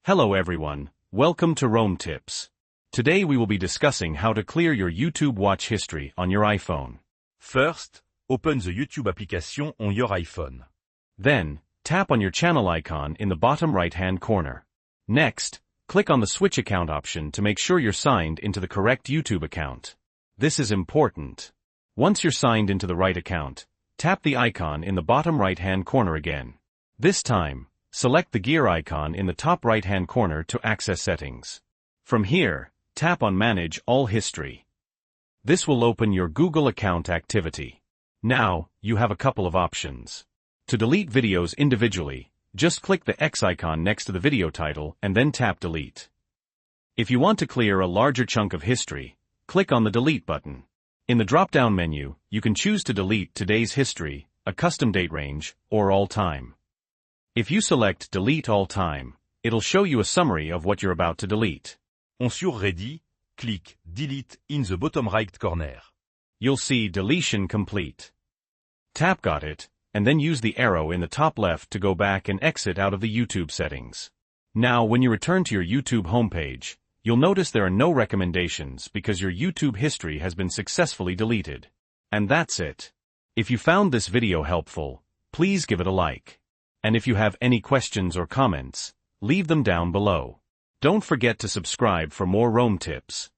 Hello everyone, welcome to Rome Tips. Today we will be discussing how to clear your YouTube watch history on your iPhone. First, open the YouTube application on your iPhone. Then, tap on your channel icon in the bottom right-hand corner. Next, click on the Switch Account option to make sure you're signed into the correct YouTube account. This is important. Once you're signed into the right account, tap the icon in the bottom right-hand corner again. This time, select the gear icon in the top right-hand corner to access settings. From here, tap on Manage All History. This will open your Google account activity. Now, you have a couple of options. To delete videos individually, just click the X icon next to the video title and then tap Delete. If you want to clear a larger chunk of history, click on the Delete button. In the drop-down menu, you can choose to delete today's history, a custom date range, or all time. If you select Delete All Time, it'll show you a summary of what you're about to delete. Once you're ready, click Delete in the bottom right corner. You'll see Deletion Complete. Tap Got It, and then use the arrow in the top left to go back and exit out of the YouTube settings. Now when you return to your YouTube homepage, you'll notice there are no recommendations because your YouTube history has been successfully deleted. And that's it. If you found this video helpful, please give it a like. And if you have any questions or comments, leave them down below. Don't forget to subscribe for more Rome tips.